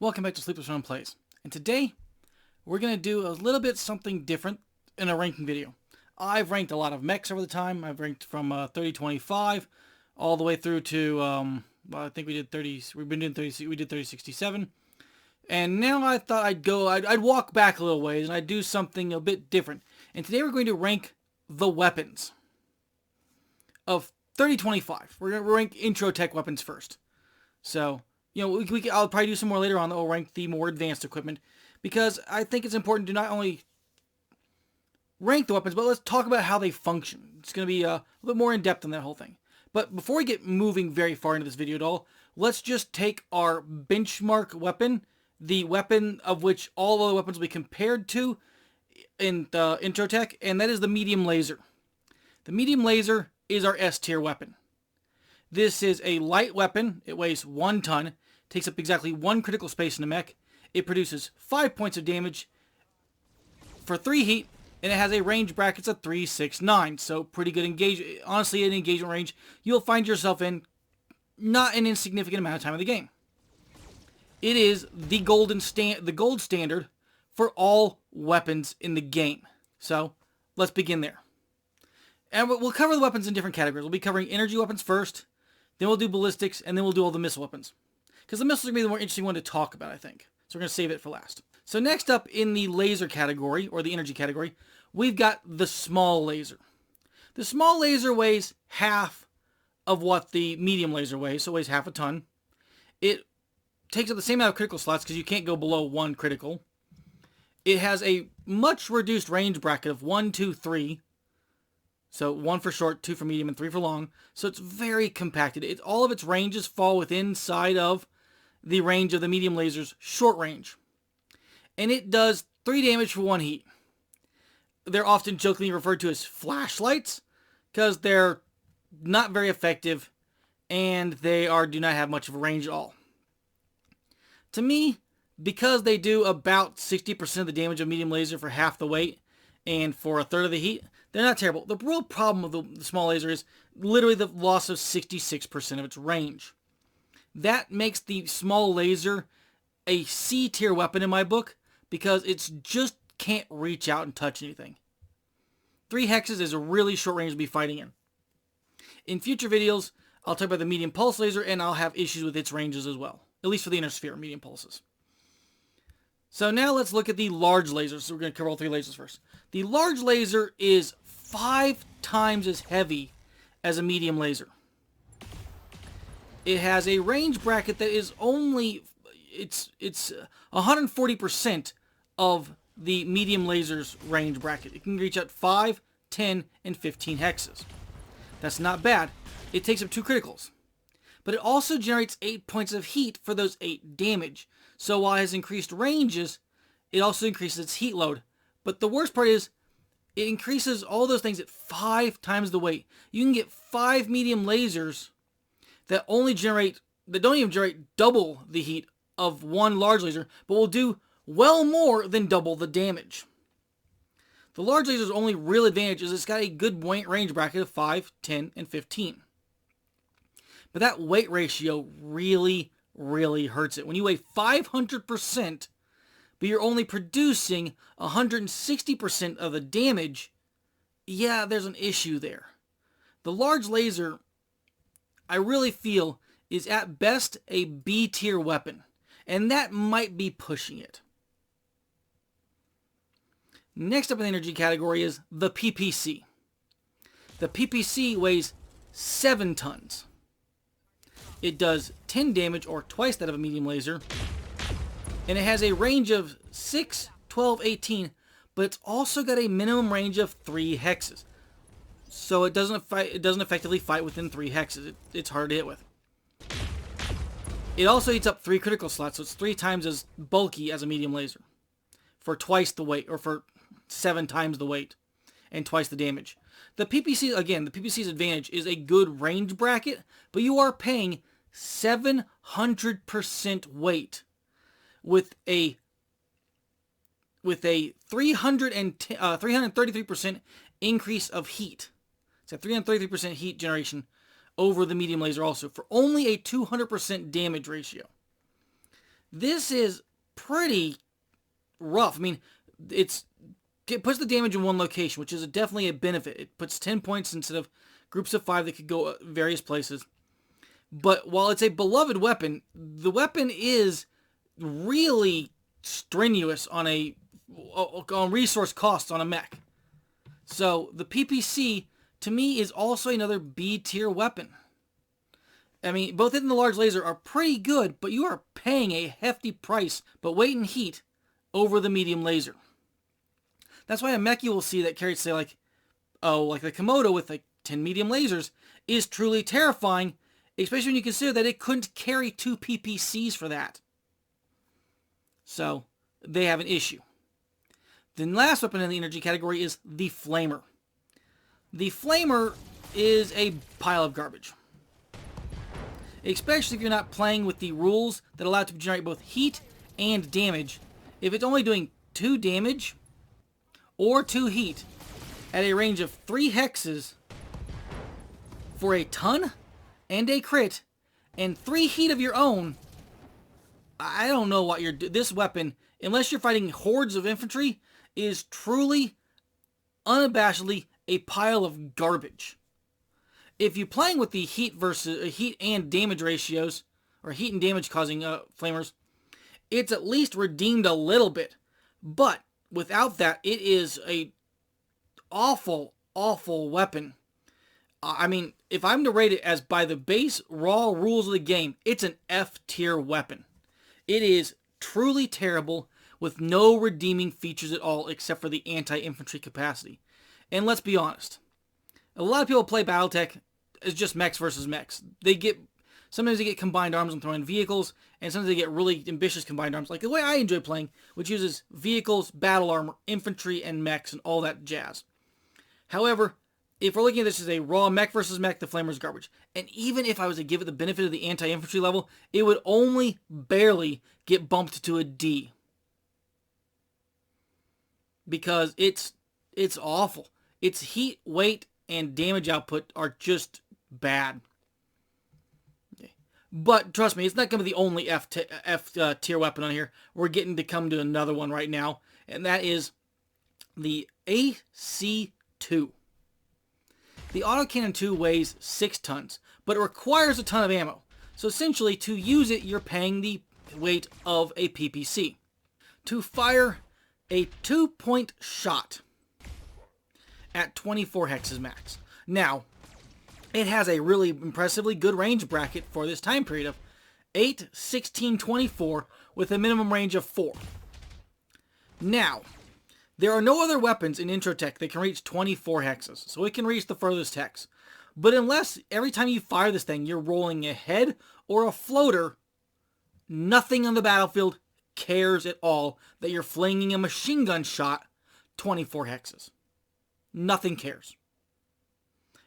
Welcome back to SleeplessRonin Plays, and today we're going to do a little bit something different in a ranking video. I've ranked a lot of mechs over the time. I've ranked from 3025 all the way through to, well, I think we did 30, we've been doing 30, we did 3067. And now I thought I'd walk back a little ways and I'd do something a bit different. And today we're going to rank the weapons of 3025. We're going to rank Introtech weapons first. So, you know, I'll probably do some more later on that will rank the more advanced equipment, because I think it's important to not only rank the weapons, but let's talk about how they function. It's going to be a little bit more in depth on that whole thing. But before we get moving very far into this video at all, let's just take our benchmark weapon, the weapon of which all other weapons will be compared to in Introtech, and that is the medium laser. The medium laser is our S tier weapon. This is a light weapon. It weighs 1 ton, takes up exactly 1 critical space in the mech. It produces 5 points of damage for 3 heat, and it has a range brackets of 3, 6, 9. So pretty good engagement. Honestly, an engagement range you'll find yourself in not an insignificant amount of time in the game. It is the gold standard for all weapons in the game. So let's begin there. And we'll cover the weapons in different categories. We'll be covering energy weapons first, then we'll do ballistics, and then we'll do all the missile weapons. Because the missiles are going to be the more interesting one to talk about, I think. So we're going to save it for last. So next up in the laser category, or the energy category, we've got the small laser. The small laser weighs half of what the medium laser weighs, so it weighs half a ton. It takes up the same amount of critical slots, because you can't go below 1 critical. It has a much reduced range bracket of 1, 2, 3. So 1 for short, 2 for medium, and 3 for long. So it's very compacted. All of its ranges fall within inside of the range of the medium laser's short range. And it does 3 damage for 1 heat. They're often jokingly referred to as flashlights, because they're not very effective, and they do not have much of a range at all. To me, because they do about 60% of the damage of medium laser for half the weight, and for 1/3 of the heat, they're not terrible. The real problem with the small laser is literally the loss of 66% of its range. That makes the small laser a C tier weapon in my book, because it's just can't reach out and touch anything. 3 hexes is a really short range to be fighting in. In future videos, I'll talk about the medium pulse laser, and I'll have issues with its ranges as well. At least for the inner sphere, medium pulses. So now let's look at the large lasers. So we're going to cover all 3 lasers first. The large laser is 5 times as heavy as a medium laser. It has a range bracket that is only, it's 140% of the medium laser's range bracket. It can reach out 5, 10, and 15 hexes. That's not bad. It takes up 2 criticals. But it also generates 8 points of heat for those 8 damage. So while it has increased ranges, it also increases its heat load. But the worst part is, it increases all those things at 5 times the weight. You can get 5 medium lasers that don't even generate double the heat of 1 large laser, but will do well more than double the damage. The large laser's only real advantage is it's got a good range bracket of 5, 10, and 15. But that weight ratio really hurts it. When you weigh 500%, but you're only producing 160% of the damage, yeah, there's an issue there. The large laser, I really feel, is at best a B tier weapon, and that might be pushing it. Next up in the energy category is the PPC. The PPC weighs 7 tons. It does 10 damage, or twice that of a medium laser, and it has a range of 6, 12, 18, but it's also got a minimum range of 3 hexes. So it doesn't effectively fight within 3 hexes. It's hard to hit with. It also eats up 3 critical slots, so it's 3 times as bulky as a medium laser, for twice the weight, or for 7 times the weight, and twice the damage. The PPC, again, the PPC's advantage is a good range bracket, but you are paying 700% weight with a 333% increase of heat. It's a 333% heat generation over the medium laser also, for only a 200% damage ratio. This is pretty rough. I mean, it puts the damage in one location, which is definitely a benefit. It puts 10 points instead of groups of 5 that could go various places. But while it's a beloved weapon, the weapon is really strenuous on resource costs on a mech. So the PPC, to me, is also another B tier weapon. I mean, both it and the large laser are pretty good, but you are paying a hefty price, but weight and heat, over the medium laser. That's why a mech you will see that carries, say, like the Komodo with like 10 medium lasers is truly terrifying, especially when you consider that it couldn't carry 2 PPCs for that. So, they have an issue. The last weapon in the energy category is the Flamer. The Flamer is a pile of garbage. Especially if you're not playing with the rules that allow it to generate both heat and damage. If it's only doing 2 damage or 2 heat at a range of 3 hexes for a ton and a crit and 3 heat of your own, I don't know what this weapon, unless you're fighting hordes of infantry, is truly, unabashedly, a pile of garbage. If you're playing with the heat and damage ratios, or heat and damage causing flamers, it's at least redeemed a little bit. But without that, it is a awful, awful weapon. I mean, if I'm to rate it as by the base raw rules of the game, it's an F tier weapon. It is truly terrible with no redeeming features at all except for the anti-infantry capacity. And let's be honest, a lot of people play Battletech as just mechs versus mechs. Sometimes they get combined arms and throw in vehicles, and sometimes they get really ambitious combined arms, like the way I enjoy playing, which uses vehicles, battle armor, infantry, and mechs, and all that jazz. However, if we're looking at this as a raw mech versus mech, the Flamer's garbage. And even if I was to give it the benefit of the anti-infantry level, it would only barely get bumped to a D. Because it's awful. Its heat, weight, and damage output are just bad. Okay. But trust me, it's not going to be the only F tier weapon on here. We're getting to come to another one right now, and that is the AC-2. The Autocannon 2 weighs 6 tons, but it requires a ton of ammo. So essentially, to use it, you're paying the weight of a PPC. To fire a 2-point shot at 24 hexes max. Now, it has a really impressively good range bracket for this time period of 8, 16, 24 with a minimum range of 4. Now, there are no other weapons in Introtech that can reach 24 hexes, so it can reach the furthest hex. But unless every time you fire this thing you're rolling a head or a floater, nothing on the battlefield cares at all that you're flinging a machine gun shot 24 hexes. Nothing cares.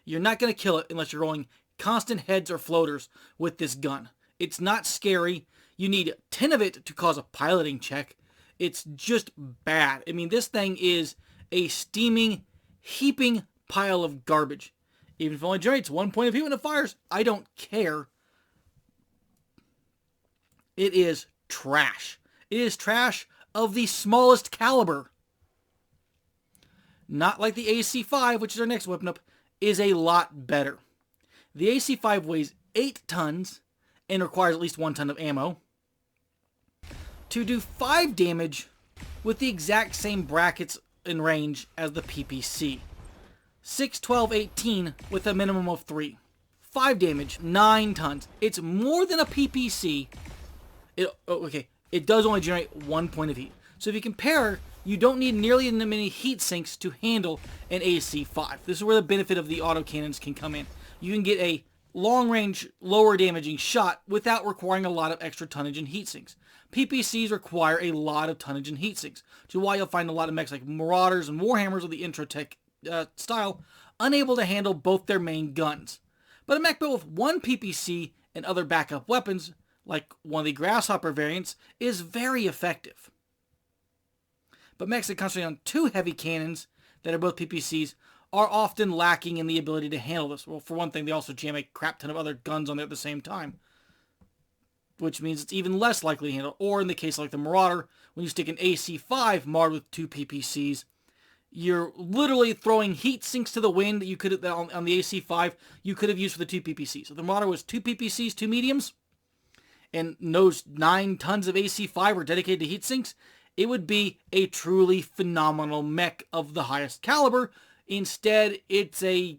You're not going to kill it unless you're rolling constant heads or floaters with this gun. It's not scary. You need 10 of it to cause a piloting check. It's just bad. I mean, this thing is a steaming, heaping pile of garbage. Even if it only generates 1 point of heat when it fires, I don't care. It is trash. It is trash of the smallest caliber. Not like the AC-5, which is our next weapon up, is a lot better. The AC-5 weighs 8 tons and requires at least 1 ton of ammo to do 5 damage with the exact same brackets and range as the PPC. 6, 12, 18 with a minimum of 3. 5 damage, 9 tons. It's more than a PPC. It does only generate 1 point of heat. So if you compare, you don't need nearly as many heat sinks to handle an AC-5. This is where the benefit of the autocannons can come in. You can get a long-range, lower damaging shot without requiring a lot of extra tonnage and heat sinks. PPCs require a lot of tonnage and heat sinks, which is why you'll find a lot of mechs like Marauders and Warhammers of the Introtech style unable to handle both their main guns. But a mech built with 1 PPC and other backup weapons, like one of the Grasshopper variants, is very effective. But mechs that concentrate on 2 heavy cannons that are both PPCs are often lacking in the ability to handle this. Well, for one thing, they also jam a crap ton of other guns on there at the same time. which means it's even less likely to handle. Or in the case like the Marauder, when you stick an AC-5 Marauder with 2 PPCs, you're literally throwing heat sinks to the wind that you could have, on the AC-5 you could have used for the 2 PPCs. So the Marauder was 2 PPCs, 2 mediums, and those 9 tons of AC-5 were dedicated to heat sinks, it would be a truly phenomenal mech of the highest caliber. Instead, it's a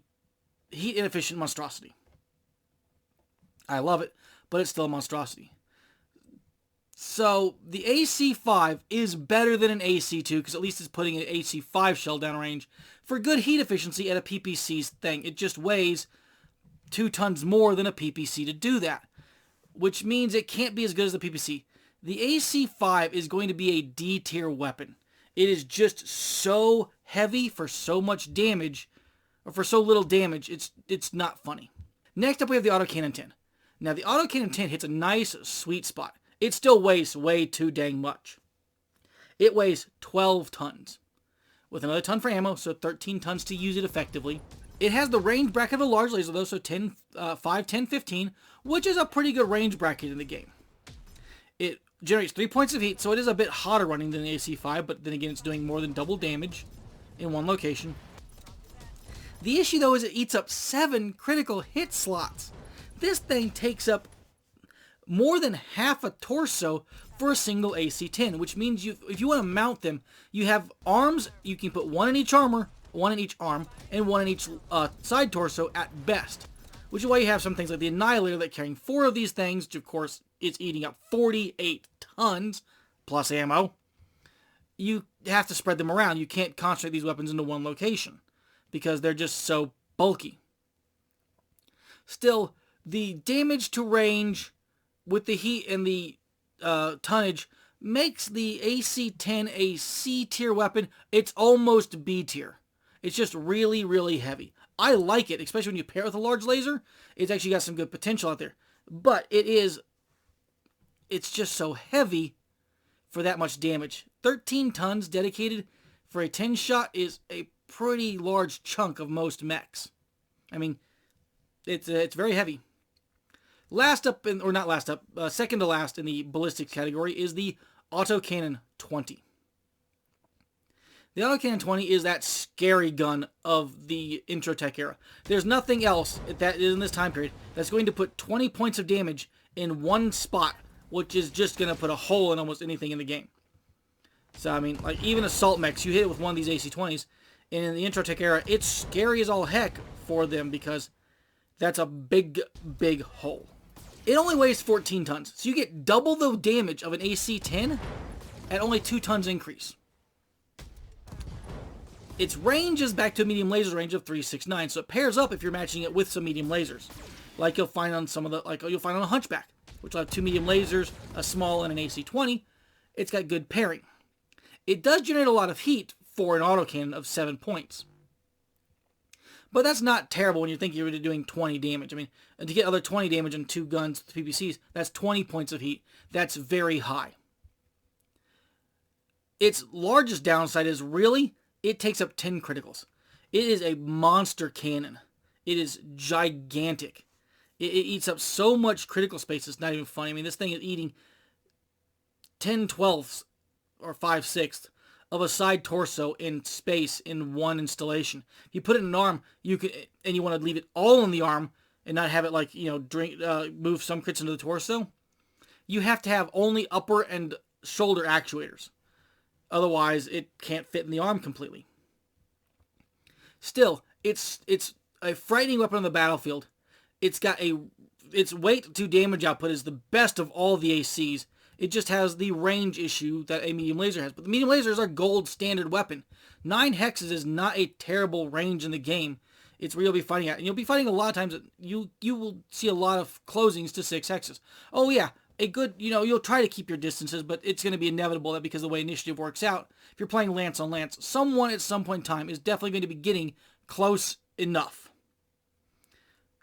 heat inefficient monstrosity. I love it, but it's still a monstrosity. So the AC-5 is better than an AC-2 because at least it's putting an AC-5 shell downrange for good heat efficiency at a PPC's thing. It just weighs 2 tons more than a PPC to do that, which means it can't be as good as the PPC. The AC-5 is going to be a D tier weapon. It is just so heavy for so much damage, or for so little damage, it's not funny. Next up we have the Autocannon 10. Now the Autocannon 10 hits a nice sweet spot. It still weighs way too dang much. It weighs 12 tons. With another ton for ammo, so 13 tons to use it effectively. It has the range bracket of a large laser though, so 5, 10, 15, which is a pretty good range bracket in the game. It generates 3 points of heat, so it is a bit hotter running than the AC-5, but then again it's doing more than double damage in one location. The issue though is it eats up 7 critical hit slots. This thing takes up more than half a torso for a single AC-10, which means if you want to mount them, you have arms, you can put 1 in each armor, 1 in each arm, and 1 in each side torso at best. Which is why you have some things like the Annihilator that carrying 4 of these things, which of course it's eating up 48 tons plus ammo. You have to spread them around. You can't concentrate these weapons into one location because they're just so bulky. Still, the damage to range with the heat and the tonnage makes the AC-10 a C tier weapon. It's almost B tier. It's just really, really heavy. I like it, especially when you pair it with a large laser. It's actually got some good potential out there. But it's just so heavy for that much damage. 13 tons dedicated for a 10 shot is a pretty large chunk of most mechs. I mean, it's very heavy. Last up, second to last in the ballistics category is the Autocannon 20. The Autocannon 20 is that scary gun of the Introtech era. There's nothing else that in this time period that's going to put 20 points of damage in one spot, which is just going to put a hole in almost anything in the game. So, I mean, like even assault mechs, you hit it with one of these AC-20s, and in the Introtech era, it's scary as all heck for them because that's a big, big hole. It only weighs 14 tons, so you get double the damage of an AC-10 at only 2 tons increase. Its range is back to a medium laser range of 369, so it pairs up if you're matching it with some medium lasers, like you'll find on you'll find on a Hunchback, which will have 2 medium lasers, a small, and an AC-20. It's got good pairing. It does generate a lot of heat for an autocannon of 7 points. But that's not terrible when you think you're doing 20 damage. I mean, and to get other 20 damage on 2 guns with PPCs, that's 20 points of heat. That's very high. Its largest downside is really, it takes up 10 criticals. It is a monster cannon. It is gigantic. It eats up so much critical space, it's not even funny. I mean, this thing is eating 10/12 or 5/6 of a side torso in space in one installation. If you put it in an arm, you could, and you want to leave it all in the arm and not have it like, move some crits into the torso, you have to have only upper and shoulder actuators. Otherwise, it can't fit in the arm completely. Still, it's a frightening weapon on the battlefield. Its weight to damage output is the best of all the ACs. It just has the range issue that a medium laser has. But the medium laser is our gold standard weapon. 9 hexes is not a terrible range in the game. It's where you'll be fighting at. And you'll be fighting a lot of times. You will see a lot of closings to 6 hexes. Oh yeah, a good, you'll try to keep your distances, but it's going to be inevitable that because of the way initiative works out, if you're playing lance on lance, someone at some point in time is definitely going to be getting close enough.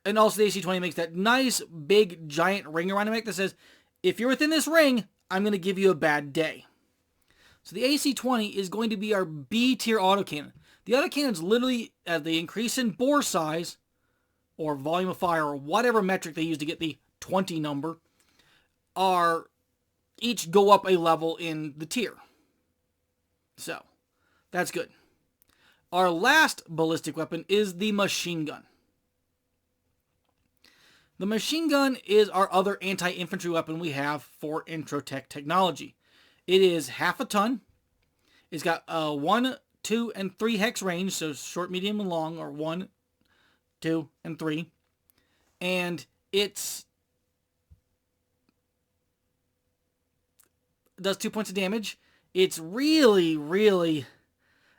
And also the AC-20 makes that nice, big, giant ring around the mech that says, if you're within this ring, I'm going to give you a bad day. So the AC-20 is going to be our B-tier autocannon. The autocannons literally, as they increase in bore size, or volume of fire, or whatever metric they use to get the 20 number, are each go up a level in the tier. So, that's good. Our last ballistic weapon is the machine gun. The machine gun is our other anti-infantry weapon we have for Introtech technology. It is half a ton. It's got a 1, 2, and 3 hex range, so short, medium, and long, or 1, 2, and 3. And it does 2 points of damage. It's really, really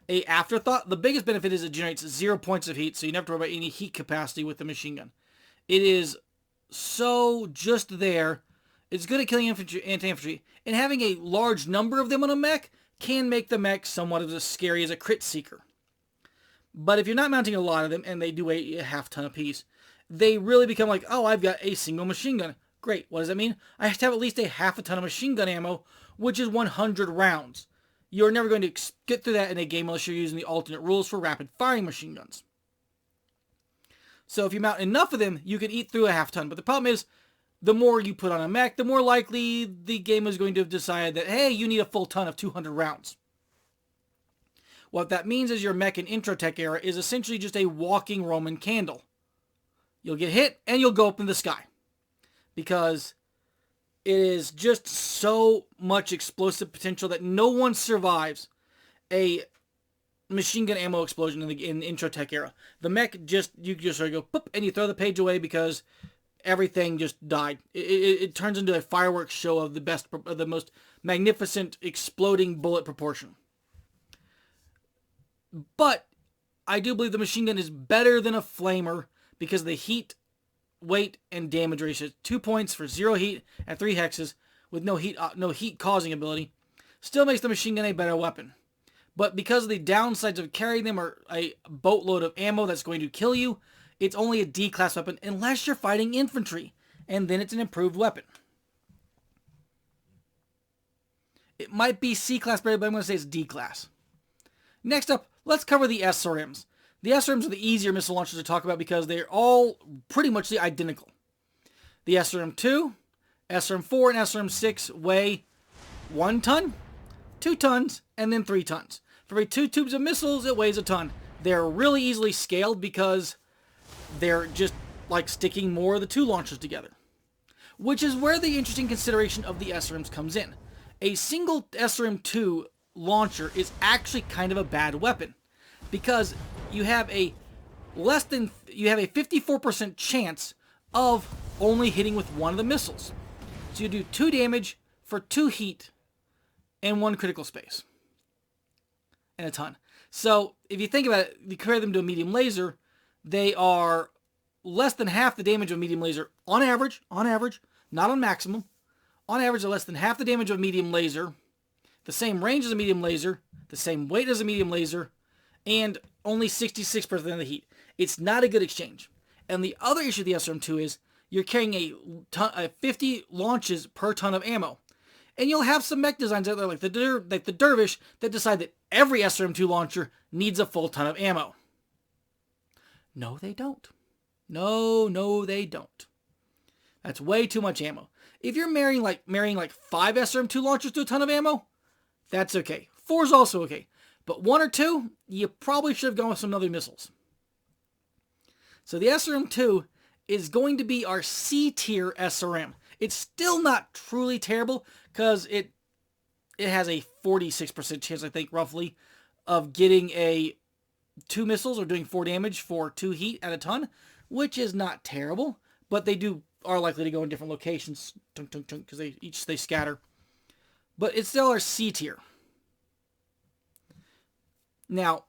a afterthought. The biggest benefit is it generates 0 points of heat, so you never have to worry about any heat capacity with the machine gun. It is so just there. It's good at killing anti-infantry, and having a large number of them on a mech can make the mech somewhat as scary as a crit seeker. But if you're not mounting a lot of them, and they do weigh a half ton apiece, they really become like, oh, I've got a single machine gun. Great, what does that mean? I have to have at least a half a ton of machine gun ammo, which is 100 rounds. You're never going to get through that in a game unless you're using the alternate rules for rapid firing machine guns. So if you mount enough of them, you can eat through a half ton. But the problem is, the more you put on a mech, the more likely the game is going to decide that, hey, you need a full ton of 200 rounds. What that means is your mech in Introtech era is essentially just a walking Roman candle. You'll get hit, and you'll go up in the sky. Because it is just so much explosive potential that no one survives a machine gun ammo explosion in the Introtech era. The mech you just sort of go poop, and you throw the page away because everything just died. It turns into a fireworks show of the most magnificent exploding bullet proportion. But I do believe the machine gun is better than a flamer because of the heat, weight, and damage ratio. 2 points for 0 heat and 3 hexes with no heat causing ability still makes the machine gun a better weapon. But because of the downsides of carrying them or a boatload of ammo that's going to kill you, it's only a D-class weapon unless you're fighting infantry, and then it's an improved weapon. It might be C-class, but I'm going to say it's D-class. Next up, let's cover the SRMs. The SRMs are the easier missile launchers to talk about because they're all pretty much identical. The SRM-2, SRM-4, and SRM-6 weigh 1 ton, 2 tons, and then 3 tons. For every 2 tubes of missiles, it weighs a ton. They're really easily scaled because they're just like sticking more of the 2 launchers together. Which is where the interesting consideration of the SRMs comes in. A single SRM-2 launcher is actually kind of a bad weapon because you have a 54% chance of only hitting with 1 of the missiles. So you do 2 damage for 2 heat and 1 critical space. And a ton. So if you think about it, you compare them to a medium laser, they are less than half the damage of a medium laser on average, not on maximum. On average, they're less than half the damage of a medium laser, the same range as a medium laser, the same weight as a medium laser, and only 66% of the heat. It's not a good exchange. And the other issue of the SRM-2 is you're carrying 50 launches per ton of ammo. And you'll have some mech designs out there like the Dervish that decide that every SRM-2 launcher needs a full ton of ammo. No, they don't. No, they don't. That's way too much ammo. If you're marrying like 5 SRM-2 launchers to a ton of ammo, that's okay. 4 is also okay. But 1 or 2, you probably should have gone with some other missiles. So the SRM-2 is going to be our C-tier SRM. It's still not truly terrible because it has a 46% chance, I think, roughly, of getting 2 missiles or doing 4 damage for 2 heat at a ton, which is not terrible, but they are likely to go in different locations because they scatter. But it's still our C tier. Now,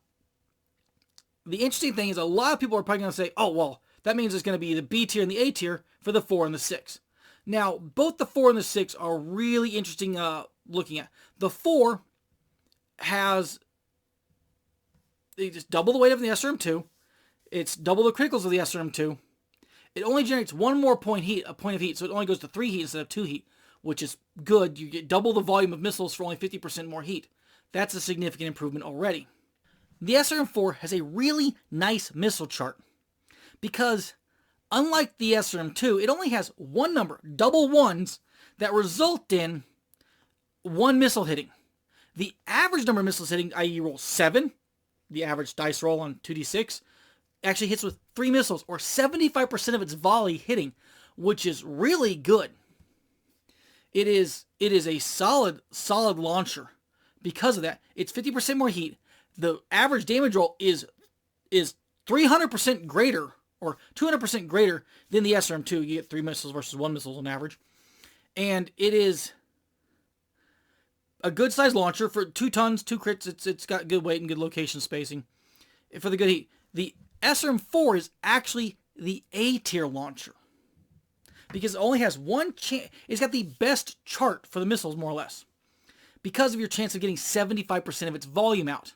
the interesting thing is a lot of people are probably going to say, oh, well, that means it's going to be the B tier and the A tier for the 4 and the 6. Now, both the 4 and the 6 are really interesting looking at. The 4 has just double the weight of the SRM-2. It's double the criticals of the SRM-2. It only generates 1 more point of heat, so it only goes to 3 heat instead of 2 heat, which is good. You get double the volume of missiles for only 50% more heat. That's a significant improvement already. The SRM-4 has a really nice missile chart because unlike the SRM-2, it only has 1 number, double 1s, that result in one missile hitting. The average number of missiles hitting, i.e. you roll 7, the average dice roll on 2d6, actually hits with 3 missiles, or 75% of its volley hitting, which is really good. It is a solid launcher because of that. It's 50% more heat. The average damage roll is 300% greater, or 200% greater than the SRM2. You get 3 missiles versus 1 missile on average. And it is a good size launcher for 2 tons, 2 crits. It's got good weight and good location spacing for the good heat. The SRM4 is actually the A tier launcher because it only has one chance. It's got the best chart for the missiles, more or less, because of your chance of getting 75% of its volume out.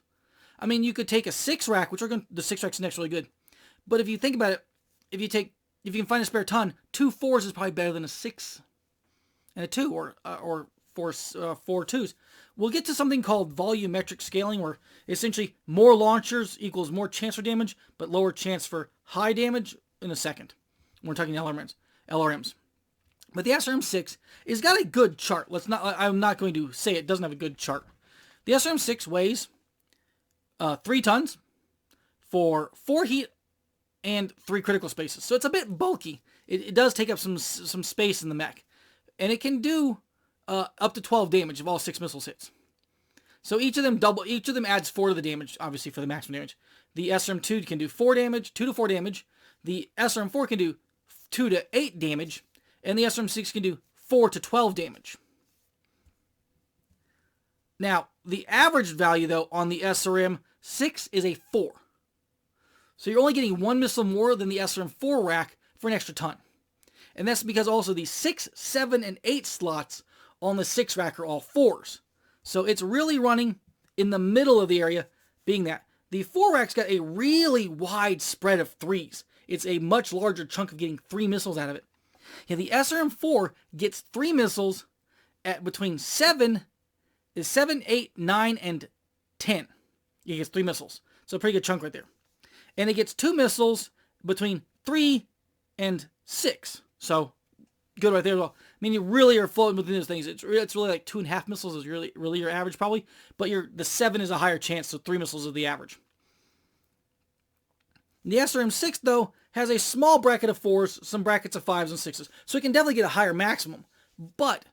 I mean, you could take a 6-rack, which the 6-rack's next really good. But if you think about it, if you can find a spare ton, 2 4s is probably better than a 6 and a 2, or 4 2s. We'll get to something called volumetric scaling, where essentially more launchers equals more chance for damage, but lower chance for high damage in a second. We're talking LRMs. But the SRM6 has got a good chart. I'm not going to say it doesn't have a good chart. The SRM6 weighs 3 tons for 4 heat and 3 critical spaces. So it's a bit bulky. It does take up some space in the mech. And it can do up to 12 damage if all 6 missiles hits. So each of them adds 4 to the damage, obviously, for the maximum damage. The SRM2 can do 4 damage, 2 to 4 damage. The SRM4 can do 2 to 8 damage. And the SRM6 can do 4 to 12 damage. Now, the average value, though, on the SRM6 is a 4. So you're only getting 1 missile more than the SRM4 rack for an extra ton. And that's because also the 6, 7, and 8 slots on the 6 rack are all 4s. So it's really running in the middle of the area, being that. The 4 rack's got a really wide spread of 3s. It's a much larger chunk of getting 3 missiles out of it. Yeah, the SRM4 gets 3 missiles at between 7, 8, 9, and 10. It gets 3 missiles. So a pretty good chunk right there. And it gets 2 missiles between 3 and 6. So good right there as well. I mean, you really are floating within those things. It's really like 2.5 missiles is really your average probably. But the 7 is a higher chance, so 3 missiles is the average. The SRM6, though, has a small bracket of 4s, some brackets of 5s and 6s. So it can definitely get a higher maximum. But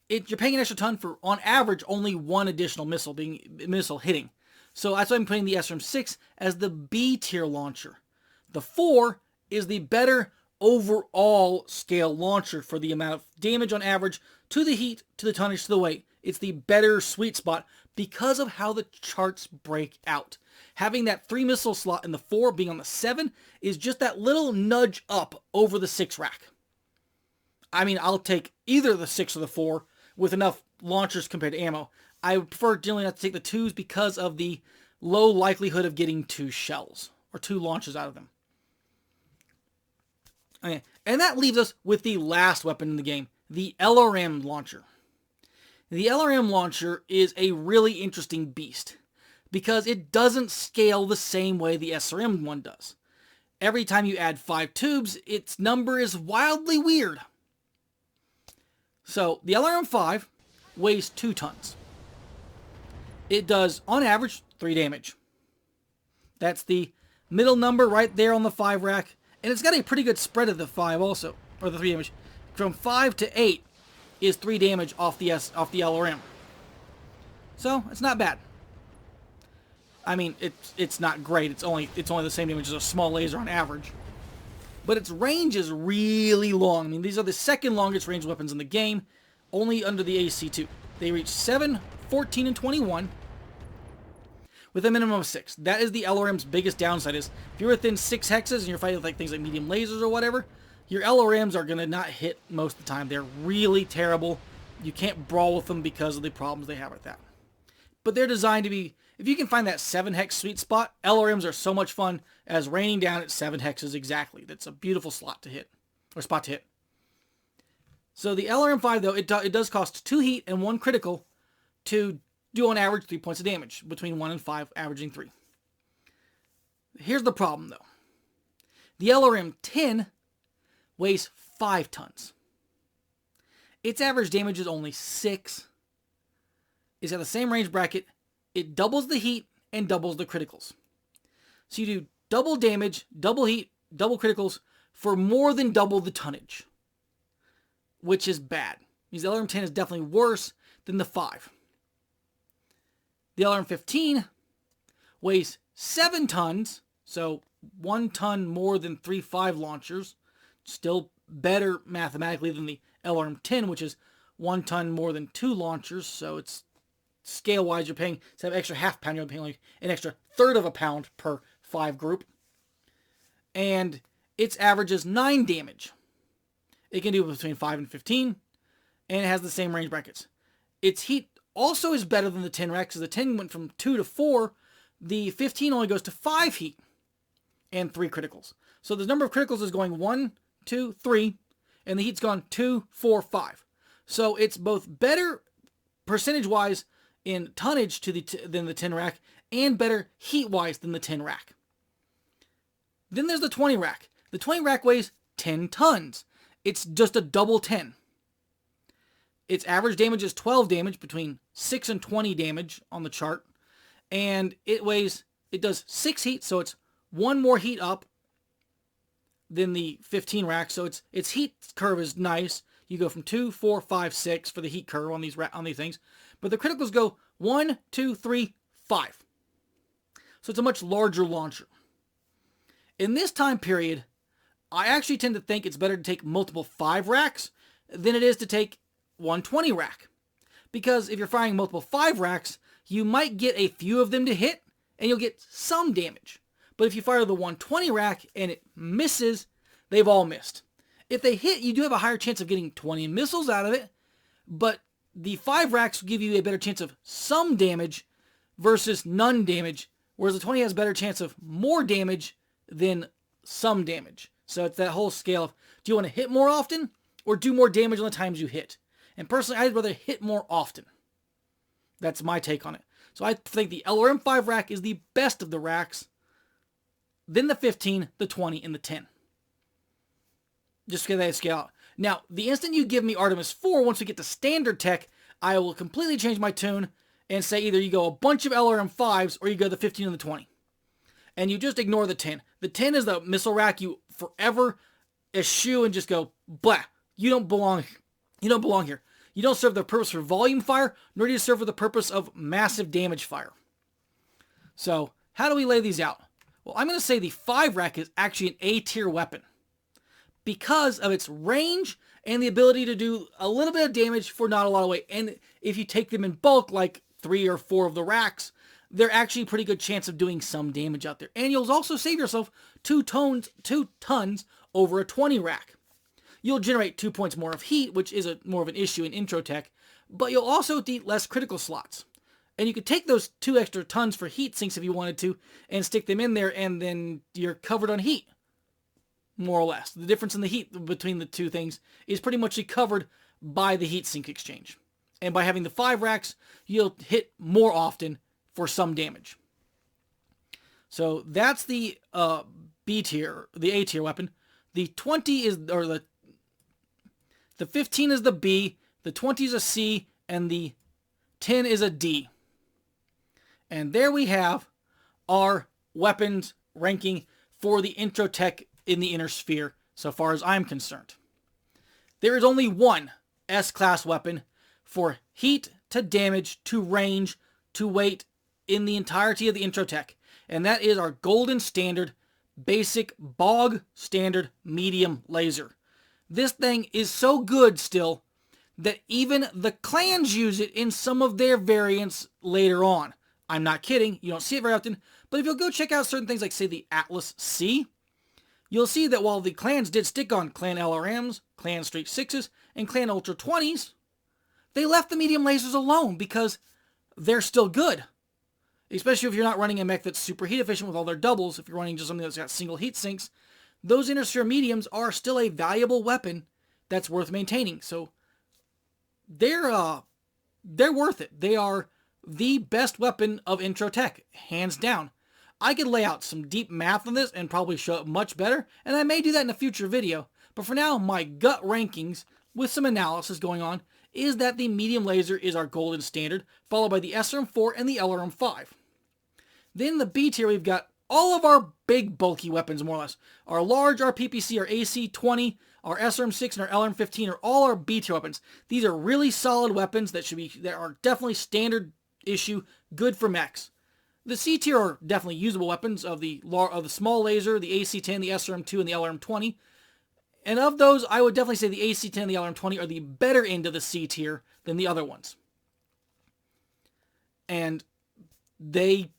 you're paying an extra ton for, on average, only 1 additional missile hitting. So that's why I'm putting the SRM6 as the B tier launcher. The 4 is the better overall scale launcher for the amount of damage on average to the heat, to the tonnage, to the weight. It's the better sweet spot because of how the charts break out. Having that 3 missile slot in the 4 being on the 7 is just that little nudge up over the 6 rack. I mean, I'll take either the 6 or the 4 with enough launchers compared to ammo. I would prefer generally not to take the 2s because of the low likelihood of getting 2 shells or 2 launches out of them. Okay. And that leaves us with the last weapon in the game, the LRM launcher. The LRM launcher is a really interesting beast because it doesn't scale the same way the SRM one does. Every time you add 5 tubes, its number is wildly weird. So the LRM5 weighs 2 tons. It does, on average, 3 damage. That's the middle number right there on the 5 rack. And it's got a pretty good spread of the 5 also, or the 3 damage. From 5 to 8 is 3 damage off the LRM. So, it's not bad. I mean, it's not great. It's only the same damage as a small laser on average. But its range is really long. I mean, these are the second longest range weapons in the game, only under the AC2. They reach 7, 14, and 21 with a minimum of 6. That is the LRM's biggest downside is if you're within 6 hexes and you're fighting with like things like medium lasers or whatever, your LRMs are going to not hit most of the time. They're really terrible. You can't brawl with them because of the problems they have with that. But they're designed to be, if you can find that 7 hex sweet spot, LRMs are so much fun as raining down at 7 hexes exactly. That's a beautiful slot to hit, or spot to hit. So the LRM5 though, it does cost 2 heat and 1 critical to do on average 3 points of damage, between 1 and 5, averaging 3. Here's the problem though. The LRM10 weighs 5 tons. its average damage is only 6. It's got the same range bracket. It doubles the heat and doubles the criticals. So you do double damage, double heat, double criticals for more than double the tonnage, which is bad. Means the LRM-10 is definitely worse than the 5. The LRM-15 weighs 7 tons, so 1 ton more than 3.5 launchers. Still better mathematically than the LRM-10, which is 1 ton more than 2 launchers, so it's scale-wise, you're paying, instead of extra half pound, you're paying like an extra third of a pound per 5 group. And its average is 9 damage. It can do between 5 and 15, and it has the same range brackets. Its heat also is better than the 10 rack, because the 10 went from 2 to 4. The 15 only goes to 5 heat and 3 criticals. So the number of criticals is going 1, 2, 3, and the heat's gone 2, 4, 5. So it's both better percentage-wise in tonnage than the 10 rack, and better heat-wise than the 10 rack. Then there's the 20 rack. The 20 rack weighs 10 tons. It's just a double 10. Its average damage is 12 damage, between 6 and 20 damage on the chart. And it does 6 heat, so it's 1 more heat up than the 15 rack. So its heat curve is nice. You go from 2, 4, 5, 6 for the heat curve on these things. But the criticals go 1, 2, 3, 5. So it's a much larger launcher. In this time period, I actually tend to think it's better to take multiple 5 racks than it is to take one 20 rack. Because if you're firing multiple 5 racks, you might get a few of them to hit, and you'll get some damage. But if you fire the 120 rack and it misses, they've all missed. If they hit, you do have a higher chance of getting 20 missiles out of it, but the 5 racks will give you a better chance of some damage versus none damage, whereas the 20 has a better chance of more damage than some damage. So it's that whole scale of, do you want to hit more often or do more damage on the times you hit? And personally, I'd rather hit more often. That's my take on it. So I think the LRM 5 rack is the best of the racks, then the 15, the 20, and the 10. Just to get that scale out. Now, the instant you give me Artemis 4, once we get to standard tech, I will completely change my tune and say either you go a bunch of LRM 5s or you go the 15 and the 20. And you just ignore the 10. The 10 is the missile rack you forever eschew and just go, blah, you don't belong. You don't belong here. You don't serve the purpose for volume fire, nor do you serve for the purpose of massive damage fire. So, how do we lay these out? Well, I'm going to say the 5 rack is actually an A-tier weapon, because of its range and the ability to do a little bit of damage for not a lot of weight. And if you take them in bulk, like 3 or 4 of the racks, they're actually a pretty good chance of doing some damage out there. And you'll also save yourself 2 tons over a 20 rack. You'll generate 2 points more of heat, which is more of an issue in Introtech, but you'll also eat less critical slots. And you could take those 2 extra tons for heat sinks if you wanted to, and stick them in there, and then you're covered on heat. More or less. The difference in the heat between the two things is pretty much covered by the heat sink exchange. And by having the 5 racks, you'll hit more often for some damage. So that's the B tier, the A tier weapon. The 20 is, or the 15 is the B, the 20 is a C, and the 10 is a D. And there we have our weapons ranking for the Introtech in the inner sphere, so far as I'm concerned. There is only one S-class weapon for heat to damage to range to weight in the entirety of the Introtech, and that is our golden standard basic bog standard medium laser. This thing is so good still that even the clans use it in some of their variants later on. I'm not kidding, you don't see it very often, but if you'll go check out certain things like, say, the Atlas C, you'll see that while the clans did stick on clan LRMs, clan Straight 6s, and clan Ultra 20s, they left the medium lasers alone because they're still good. Especially if you're not running a mech that's super heat efficient with all their doubles. If you're running just something that's got single heat sinks, those inner sphere mediums are still a valuable weapon that's worth maintaining. So they're worth it. They are the best weapon of Introtech, hands down. I could lay out some deep math on this and probably show it much better, and I may do that in a future video. But for now, my gut rankings with some analysis going on, is that the medium laser is our golden standard, followed by the SRM-4 and the LRM-5. Then in the B tier, we've got all of our big bulky weapons, more or less. Our large, our PPC, our AC-20, our SRM-6, and our LRM-15 are all our B tier weapons. These are really solid weapons that are definitely standard issue, good for mechs. The C tier are definitely usable weapons of the small laser, the AC-10, the SRM-2, and the LRM-20. And of those, I would definitely say the AC-10 and the LRM-20 are the better end of the C tier than the other ones. And they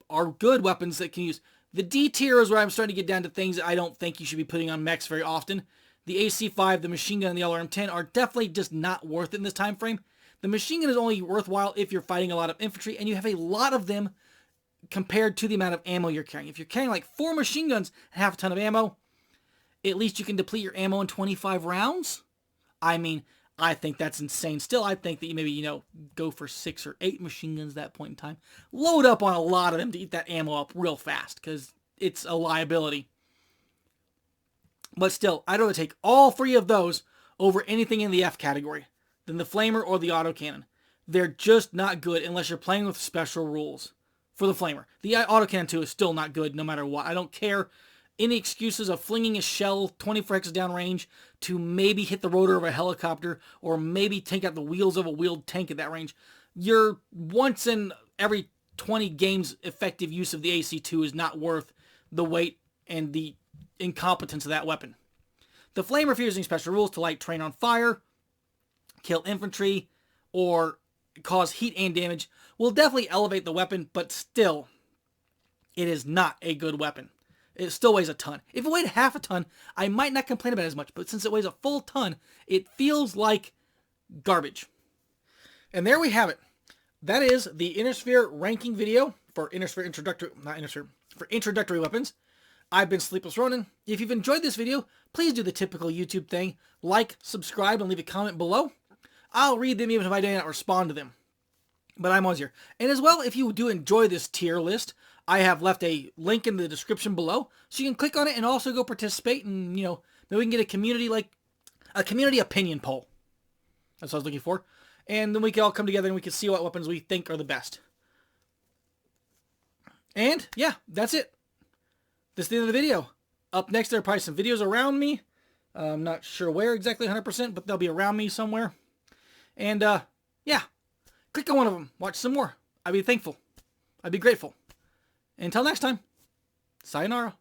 are good weapons that can use. The D tier is where I'm starting to get down to things that I don't think you should be putting on mechs very often. The AC-5, the machine gun, and the LRM-10 are definitely just not worth it in this time frame. The machine gun is only worthwhile if you're fighting a lot of infantry, and you have a lot of them compared to the amount of ammo you're carrying. If you're carrying like 4 machine guns and half a ton of ammo, at least you can deplete your ammo in 25 rounds. I mean, I think that's insane. Still, I think that you maybe, go for 6 or 8 machine guns at that point in time. Load up on a lot of them to eat that ammo up real fast, because it's a liability. But still, I'd rather take all 3 of those over anything in the F category than the flamer or the autocannon. They're just not good unless you're playing with special rules for the flamer. The autocannon 2 is still not good no matter what. I don't care any excuses of flinging a shell 24 hexes downrange to maybe hit the rotor of a helicopter or maybe take out the wheels of a wheeled tank at that range. Your once in every 20 games effective use of the AC-2 is not worth the weight and the incompetence of that weapon. The flamer, if you're using special rules to light terrain on fire, kill infantry, or cause heat and damage, will definitely elevate the weapon, but still, it is not a good weapon. It still weighs a ton. If it weighed half a ton, I might not complain about it as much, but since it weighs a full ton, it feels like garbage. And there we have it. That is the Innersphere ranking video for introductory weapons. I've been SleeplessRonin. If you've enjoyed this video, please do the typical YouTube thing. Like, subscribe, and leave a comment below. I'll read them even if I do not respond to them. But I'm always here. And as well, if you do enjoy this tier list, I have left a link in the description below, so you can click on it and also go participate, and, maybe we can get a community opinion poll. That's what I was looking for. And then we can all come together and we can see what weapons we think are the best. And, yeah, that's it. This is the end of the video. Up next, there are probably some videos around me. I'm not sure where exactly 100%, but they'll be around me somewhere. And, yeah, click on one of them. Watch some more. I'd be thankful. I'd be grateful. Until next time, sayonara.